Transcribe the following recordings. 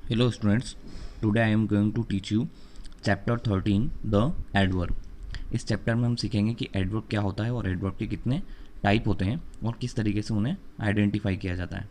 Hello students, today I am going to teach you chapter 13 the adverb। इस chapter में हम सीखेंगे कि एडवर्ब क्या होता है और एडवर्ब के कितने टाइप होते हैं और किस तरीके से उन्हें आइडेंटिफाई किया जाता है।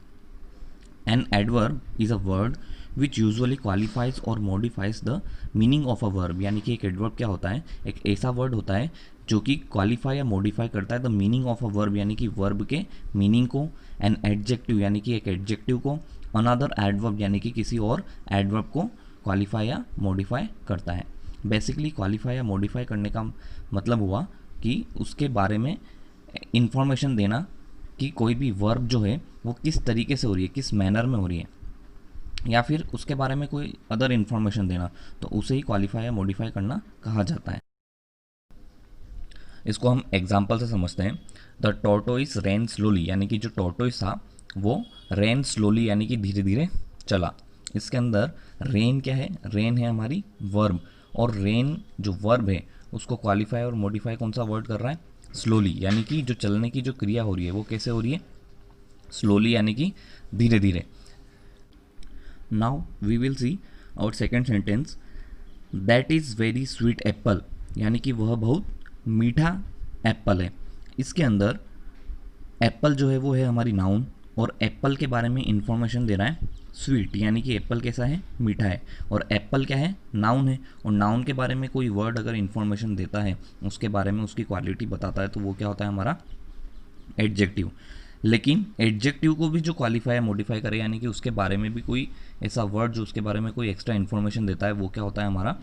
An adverb is a word which usually qualifies और modifies the meaning of a verb, यानी कि एक एडवर्ब क्या होता है, एक ऐसा वर्ड होता है जो कि क्वालिफाई या मॉडिफाई करता है the meaning of a verb, यानी कि वर्ब के मीनिंग को, एन एडजेक्टिव यानी कि एक एडजेक्टिव को, अनदर एडवर्ब यानी कि किसी और एडवर्ब को क्वालिफाई या मॉडिफाई करता है। बेसिकली क्वालिफाई या मॉडिफाई करने का मतलब हुआ कि उसके बारे में इंफॉर्मेशन देना कि कोई भी वर्ब जो है वो किस तरीके से हो रही है, किस मैनर में हो रही है, या फिर उसके बारे में कोई अदर इन्फॉर्मेशन देना, तो उसे ही क्वालिफाई या मॉडिफाई करना कहा जाता है। इसको हम एग्जाम्पल से समझते हैं। द टोर्टोइस रेन स्लोली, यानी कि जो टोर्टोइस था वो रेन स्लोली यानी कि धीरे धीरे चला। इसके अंदर रेन क्या है, रेन है हमारी वर्ब, और रेन जो वर्ब है उसको क्वालिफाई और मॉडिफाई कौन सा वर्ड कर रहा है, स्लोली, यानी कि जो चलने की जो क्रिया हो रही है वो कैसे हो रही है, स्लोली यानी कि धीरे धीरे। Now we will see our second sentence, that is very sweet apple, यानी कि वह बहुत मीठा एप्पल है। इसके अंदर एप्पल जो है वो है हमारी नाउन, और एप्पल के बारे में इंफॉर्मेशन दे रहा है स्वीट, यानी कि एप्पल कैसा है, मीठा है, और एप्पल क्या है, नाउन है, और नाउन के बारे में कोई वर्ड अगर इंफॉर्मेशन देता है, उसके बारे में उसकी क्वालिटी बताता है, तो वो क्या होता है हमारा एडजेक्टिव। लेकिन एडजेक्टिव को भी जो क्वालिफाई या मॉडिफाई करे, यानी कि उसके बारे में भी कोई ऐसा वर्ड जो उसके बारे में कोई एक्स्ट्रा इन्फॉर्मेशन देता है, वो क्या होता है हमारा,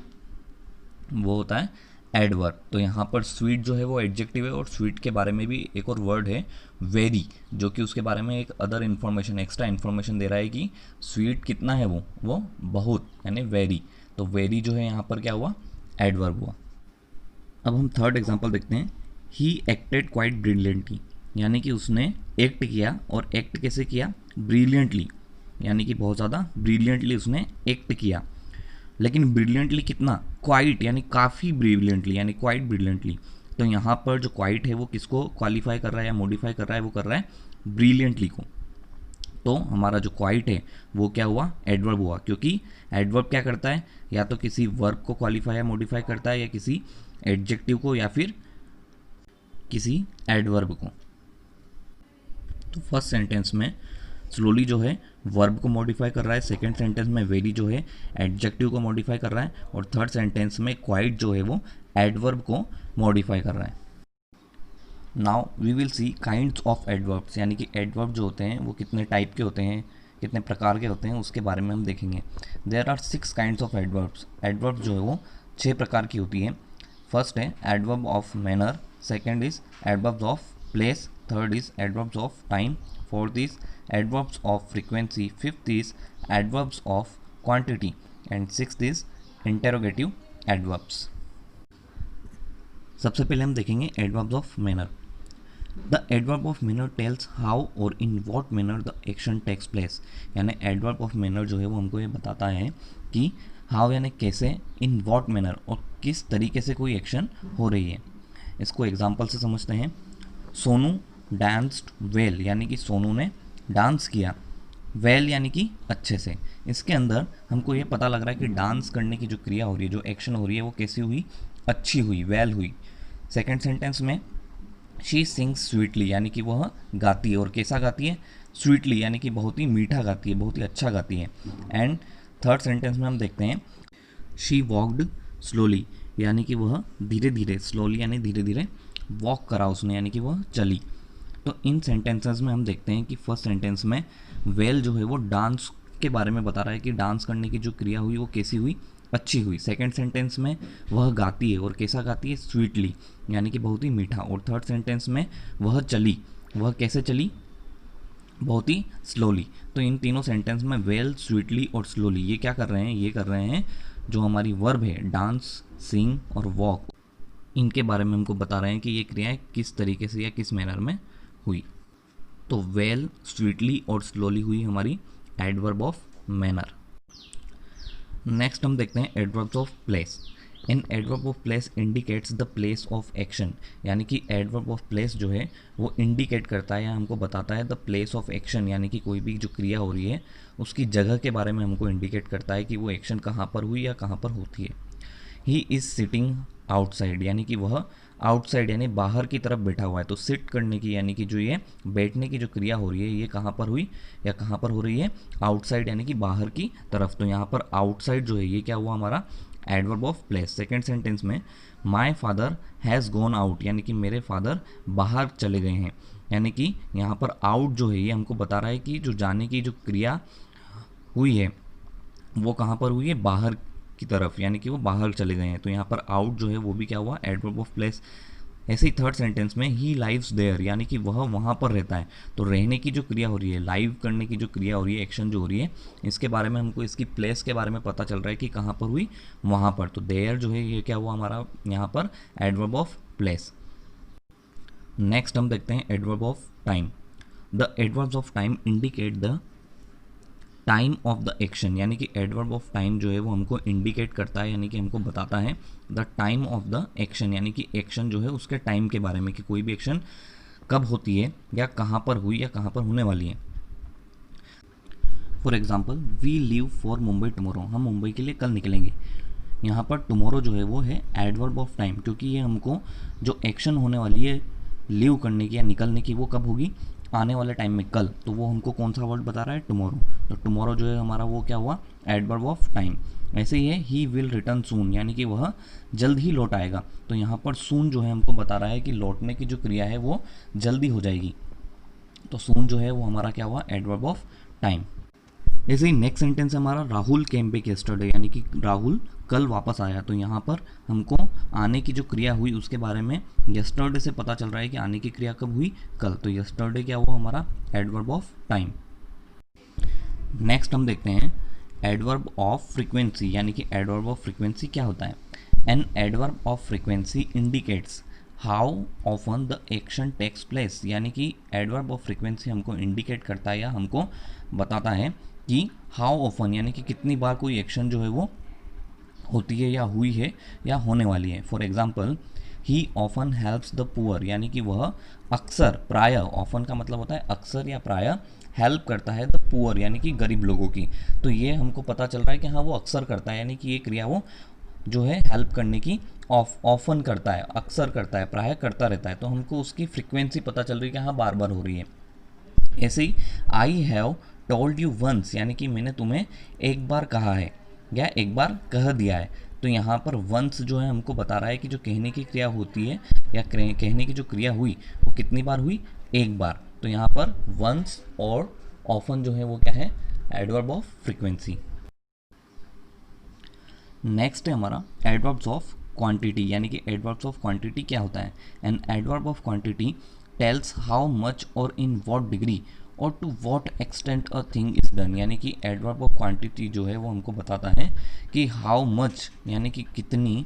वो होता है एडवर्ब। तो यहाँ पर स्वीट जो है वो एडजेक्टिव है, और स्वीट के बारे में भी एक और वर्ड है वेरी, जो कि उसके बारे में एक अदर इन्फॉर्मेशन, एक्स्ट्रा इन्फॉर्मेशन दे रहा है कि स्वीट कितना है, वो बहुत, यानी वेरी। तो वेरी जो है यहाँ पर क्या हुआ, एडवर्ब हुआ। अब हम थर्ड एग्जांपल देखते हैं। ही एक्टेड क्वाइट ब्रिलियंटली, यानी कि उसने एक्ट किया, और एक्ट कैसे किया, ब्रिलियंटली, यानी कि बहुत ज़्यादा ब्रिलियंटली उसने एक्ट किया। लेकिन ब्रिलियंटली कितना, क्वाइट, यानी काफ़ी ब्रिलियंटली, यानी क्वाइट ब्रिलियंटली। तो यहाँ पर जो क्वाइट है वो किसको क्वालिफाई कर रहा है या मॉडिफाई कर रहा है, वो कर रहा है ब्रिलियंटली को। तो हमारा जो क्वाइट है वो क्या हुआ, एडवर्ब हुआ, क्योंकि एडवर्ब क्या करता है, या तो किसी वर्ब को क्वालिफाई या मॉडिफाई करता है, या किसी एडजेक्टिव को, या फिर किसी एडवर्ब को। तो फर्स्ट सेंटेंस में स्लोली जो है वर्ब को मॉडिफाई कर रहा है, सेकंड सेंटेंस में वेरी जो है एडजेक्टिव को मॉडिफाई कर रहा है, और थर्ड सेंटेंस में क्वाइट जो है वो एडवर्ब को मॉडिफाई कर रहा है। Now we will see kinds of adverbs, यानी कि एडवर्ब जो होते हैं वो कितने टाइप के होते हैं, कितने प्रकार के होते हैं, उसके बारे में हम देखेंगे। There are 6 kinds of adverbs. Adverb जो है वो 6 प्रकार की होती है। फर्स्ट है adverb of manner, second is adverbs of place, third is adverbs of time, fourth is adverbs of frequency, fifth is adverbs of quantity, and sixth is interrogative adverbs. सबसे पहले हम देखेंगे adverbs of manner. The adverb of manner tells how और in what manner the action takes place, यानी adverb of manner जो है वो हमको ये बताता है कि हाउ यानी कैसे, इन वॉट मैनर और किस तरीके से कोई एक्शन हो रही है। इसको एग्जाम्पल से समझते हैं। सोनू डांस्ड वेल, यानी कि सोनू ने डांस किया, वेल यानी कि अच्छे से। इसके अंदर हमको ये पता लग रहा है कि डांस करने की जो क्रिया हो रही है, जो एक्शन हो रही है, वो कैसी हुई, अच्छी हुई, वेल हुई। सेकेंड सेंटेंस में शी सिंग्स स्वीटली, यानी कि वह गाती है, और कैसा गाती है, स्वीटली, यानी कि बहुत ही मीठा गाती है, बहुत ही अच्छा गाती है। एंड थर्ड सेंटेंस में हम देखते हैं शी वॉकड स्लोली, यानी कि वह धीरे धीरे, स्लोली यानी धीरे धीरे वॉक करा उसने, यानी कि वह चली। तो इन सेंटेंसेस में हम देखते हैं कि फर्स्ट सेंटेंस में वेल जो है वो डांस के बारे में बता रहा है कि डांस करने की जो क्रिया हुई वो कैसी हुई, अच्छी हुई। सेकंड सेंटेंस में वह गाती है, और कैसा गाती है, स्वीटली, यानी कि बहुत ही मीठा। और थर्ड सेंटेंस में वह चली, वह कैसे चली, बहुत ही स्लोली। तो इन तीनों सेंटेंस में वेल, स्वीटली और स्लोली ये क्या कर रहे हैं, ये कर रहे हैं जो हमारी वर्ब है डांस, सिंग और वॉक, इनके बारे में हमको बता रहे हैं कि ये क्रियाएं किस तरीके से या किस मैनर में हुई। तो वेल, स्वीटली और स्लोली हुई हमारी एडवर्ब ऑफ मैनर। नेक्स्ट हम देखते हैं adverbs of place. N adverb of place indicates the place of action, यानी कि एडवर्ब ऑफ प्लेस जो है वो इंडिकेट करता है या हमको बताता है द प्लेस ऑफ एक्शन, यानी कि कोई भी जो क्रिया हो रही है उसकी जगह के बारे में हमको इंडिकेट करता है कि वो एक्शन कहाँ पर हुई या कहाँ पर होती है। ही इज़ सिटिंग आउटसाइड, यानी कि वह आउटसाइड यानी बाहर की तरफ बैठा हुआ है। तो सिट करने की यानी कि जो ये बैठने की जो क्रिया हो रही है ये कहाँ पर हुई या कहाँ पर हो रही है, आउटसाइड यानी कि बाहर की तरफ। तो यहाँ पर आउटसाइड जो है ये क्या हुआ हमारा adverb of place. Second sentence में my father has gone out, यानी कि मेरे फादर बाहर चले गए हैं, यानी कि यहाँ पर आउट जो है ये हमको बता रहा है कि जो जाने की जो क्रिया हुई है वो कहाँ पर हुई है, बाहर की तरफ, यानी कि वो बाहर चले गए हैं। तो यहाँ पर आउट जो है वो भी क्या हुआ एडवर्ब ऑफ प्लेस। ऐसे ही थर्ड सेंटेंस में ही लाइव्स देयर, यानी कि वह वहाँ पर रहता है। तो रहने की जो क्रिया हो रही है, लाइव करने की जो क्रिया हो रही है, एक्शन जो हो रही है, इसके बारे में हमको इसकी प्लेस के बारे में पता चल रहा है कि कहाँ पर हुई, वहाँ पर। तो देयर जो है ये क्या हुआ हमारा यहाँ पर एडवर्ब ऑफ प्लेस। नेक्स्ट हम देखते हैं adverb of time. The adverbs of time indicate the time of the action, यानी कि एडवर्ब ऑफ टाइम जो है वो हमको इंडिकेट करता है, यानी कि हमको बताता है the time of the action, यानी कि एक्शन जो है उसके टाइम के बारे में कि कोई भी एक्शन कब होती है या कहाँ पर हुई या कहाँ पर होने वाली है। For example we leave for Mumbai tomorrow, हम मुंबई के लिए कल निकलेंगे। यहाँ पर टुमारो जो है वो है एडवर्ब ऑफ टाइम, क्योंकि ये हमको जो एक्शन होने वाली है लीव करने की या निकलने की वो कब होगी, आने वाले टाइम में, कल। तो वो हमको कौन सा वर्ड बता रहा है, टुमारो। तो टुमारो जो है हमारा वो क्या हुआ एडवर्ब ऑफ टाइम। ऐसे ही है ही विल रिटर्न सून, यानी कि वह जल्द ही लौट आएगा। तो यहाँ पर सून जो है हमको बता रहा है कि लौटने की जो क्रिया है वो जल्दी हो जाएगी। तो सून जो है वो हमारा क्या हुआ एडवर्ब ऑफ टाइम। ऐसे ही नेक्स्ट सेंटेंस हमारा राहुल केम बैक यस्टरडे, यानी कि राहुल कल वापस आया। तो यहाँ पर हमको आने की जो क्रिया हुई उसके बारे में यस्टरडे से पता चल रहा है कि आने की क्रिया कब हुई, कल। तो यस्टरडे क्या हुआ हमारा एडवर्ब ऑफ टाइम। नेक्स्ट हम देखते हैं एडवर्ब ऑफ फ्रीक्वेंसी, यानी कि एडवर्ब ऑफ फ्रीक्वेंसी क्या होता है। An adverb of frequency indicates how often the action takes place, यानी कि एडवर्ब ऑफ फ्रीक्वेंसी हमको इंडिकेट करता है या हमको बताता है कि हाउ ऑफन, यानी कि कितनी बार कोई एक्शन जो है वो होती है या हुई है या होने वाली है। For example he often helps the poor, यानी कि वह अक्सर, प्राय, ऑफन का मतलब होता है अक्सर या प्राय, हेल्प करता है द पुअर, यानी कि गरीब लोगों की। तो ये हमको पता चल रहा है कि हाँ वो अक्सर करता है, यानी कि ये क्रिया वो जो है हेल्प करने की ऑफन करता है, अक्सर करता है, प्राय करता रहता है। तो हमको उसकी फ्रिक्वेंसी पता चल रही है कि हाँ बार बार हो रही है। ऐसे ही I have told you once, यानी कि मैंने तुम्हें एक बार कहा है या एक बार कह दिया है। तो यहाँ पर वंस जो है हमको बता रहा है कि जो कहने की क्रिया होती है या कहने की जो क्रिया हुई वो कितनी बार हुई, एक बार। तो यहाँ पर वंस और ऑफन जो है वो क्या है एडवर्ब ऑफ फ्रीक्वेंसी। नेक्स्ट है हमारा एडवर्ब्स ऑफ क्वांटिटी, यानी कि एडवर्ब्स ऑफ क्वांटिटी क्या होता है। An adverb of quantity tells how much और इन व्हाट डिग्री और to what extent a thing is done, यानी कि एडवर्ब ऑफ क्वांटिटी जो है वो हमको बताता है कि हाउ मच यानी कि कितनी,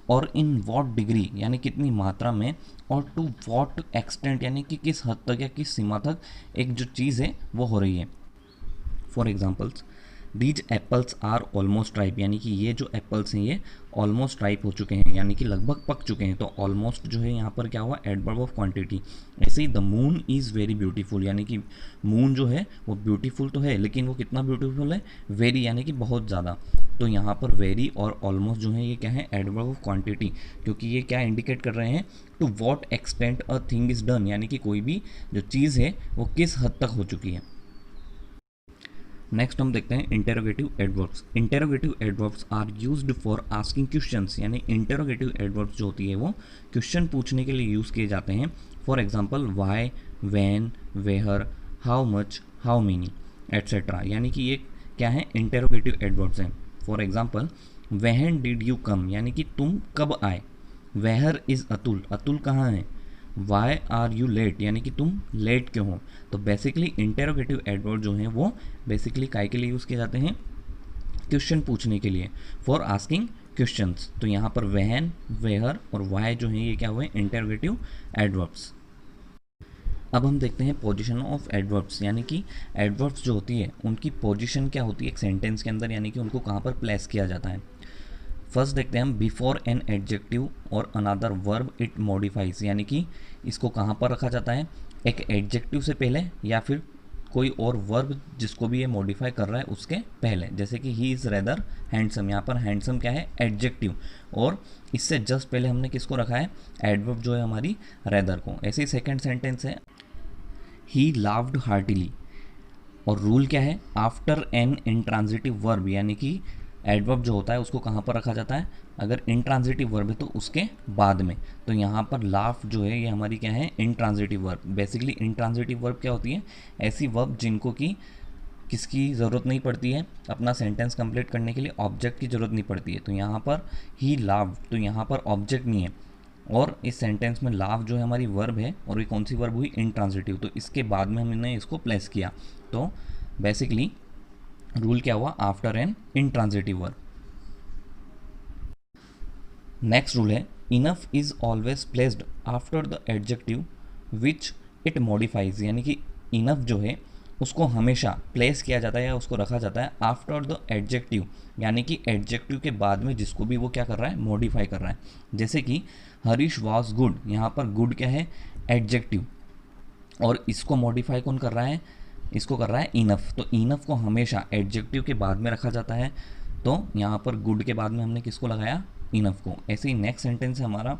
और इन व्हाट डिग्री यानी कितनी मात्रा में, और टू व्हाट एक्सटेंट यानी कि किस हद तक या किस सीमा तक एक जो चीज़ है वो हो रही है। For examples these apples are almost ripe, यानी कि ये जो एप्पल्स हैं ये ऑलमोस्ट राइप हो चुके हैं, यानी कि लगभग पक चुके हैं। तो ऑलमोस्ट जो है यहाँ पर क्या हुआ एडवर्ब ऑफ क्वांटिटी। ऐसे ही the moon is very beautiful, यानी कि मून जो है वो ब्यूटीफुल तो है लेकिन वो कितना ब्यूटीफुल है, वेरी यानी कि बहुत ज़्यादा। तो यहाँ पर वेरी और ऑलमोस्ट जो है ये क्या है एडवर्ब ऑफ क्वांटिटी, क्योंकि ये क्या इंडिकेट कर रहे हैं to what extent a thing is done, यानी कि कोई भी जो चीज़ है वो किस हद तक हो चुकी है। नेक्स्ट हम देखते हैं interrogative adverbs. Interrogative adverbs are used for asking questions, यानी इंटेरोगेटिव एडवर्ब्स जो होती है वो क्वेश्चन पूछने के लिए यूज़ किए जाते हैं। For example why, when, where, how much, how many etcetera, यानी कि ये क्या है इंटेरोगेटिव एडवर्ब्स हैं। For example when did you come, यानी कि तुम कब आए। वेयर इज़ अतुल, अतुल कहाँ है। वाई आर यू लेट, यानी कि तुम लेट क्यों हो। तो बेसिकली इंटेरोगेटिव एडवर्ब जो हैं वो बेसिकली काय के लिए यूज़ किए जाते हैं, क्वेश्चन पूछने के लिए, फॉर आस्किंग क्वेश्चंस। तो यहाँ पर व्हेन, वेयर और वाई जो है ये क्या हुए इंटेरोगेटिव एडवर्ब्स। अब हम देखते हैं पोजीशन ऑफ एडवर्ब्स, यानी कि एडवर्ब्स जो होती है उनकी पोजीशन क्या होती है एक सेंटेंस के अंदर, यानी कि उनको कहाँ पर प्लेस किया जाता है। फर्स्ट देखते हैं हम, बिफोर एन एडजेक्टिव और अनदर वर्ब इट मॉडिफाइज, यानी कि इसको कहाँ पर रखा जाता है, एक एडजेक्टिव से पहले या फिर कोई और वर्ब जिसको भी ये मॉडिफाई कर रहा है उसके पहले। जैसे कि ही इज़ रेदर हैंडसम, यहाँ पर हैंडसम क्या है, एडजेक्टिव, और इससे जस्ट पहले हमने किसको रखा है, एडवर्ब जो है हमारी रेदर को। ऐसे ही सेकेंड सेंटेंस है, ही लाव्ड हार्टिली, और रूल क्या है, आफ्टर एन इंट्रांजिटिव वर्ब, यानी कि एडवर्ब जो होता है उसको कहाँ पर रखा जाता है, अगर इंट्रांजिटिव वर्ब है तो उसके बाद में। तो यहाँ पर लाफ जो है ये हमारी क्या है, intransitive verb. Basically intransitive verb क्या होती है, ऐसी वर्ब जिनको कि किसकी ज़रूरत नहीं पड़ती है अपना सेंटेंस कंप्लीट करने के लिए, ऑब्जेक्ट की ज़रूरत नहीं पड़ती है। तो यहाँ पर ही लाव, तो यहाँ पर ऑब्जेक्ट नहीं है, और इस सेंटेंस में लाव जो है हमारी वर्ब है, और ये कौन सी वर्ब हुई, इंट्रांजिटिव, तो इसके बाद में हमने इसको प्लेस किया। तो बेसिकली रूल क्या हुआ, after an intransitive verb. Next rule है, enough is always placed after the adjective which it modifies, यानी कि इनफ जो है उसको हमेशा प्लेस किया जाता है या उसको रखा जाता है आफ्टर द एडजेक्टिव, यानी कि एडजेक्टिव के बाद में जिसको भी वो क्या कर रहा है, मॉडिफाई कर रहा है। जैसे कि हरीश वॉज गुड, यहाँ पर गुड क्या है, एडजेक्टिव, और इसको मॉडिफाई कौन कर रहा है, इसको कर रहा है इनफ। तो इनफ को हमेशा एडजेक्टिव के बाद में रखा जाता है, तो यहाँ पर गुड के बाद में हमने किसको लगाया, इनफ को। ऐसे ही नेक्स्ट सेंटेंस है हमारा,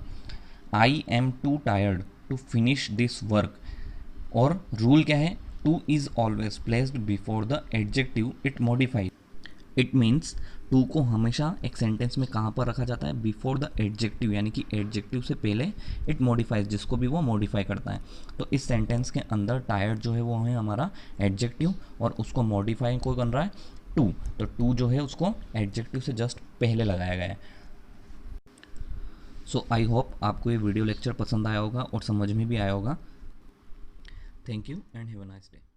I am too tired to finish this work, और रूल क्या है, too is always placed before the adjective it modify. It means too को हमेशा एक सेंटेंस में कहाँ पर रखा जाता है, बिफोर द एडजेक्टिव, यानी कि एडजेक्टिव से पहले इट मॉडिफाइज, जिसको भी वो मॉडिफाई करता है। तो इस सेंटेंस के अंदर टायर्ड जो है वो है हमारा एडजेक्टिव, और उसको मॉडिफाई कोई बन रहा है, टू। तो टू जो है उसको एडजेक्टिव से जस्ट पहले लगाया गया है। सो आई होप आपको ये वीडियो लेक्चर पसंद आया होगा और समझ में भी आया होगा। Thank you and have a nice day.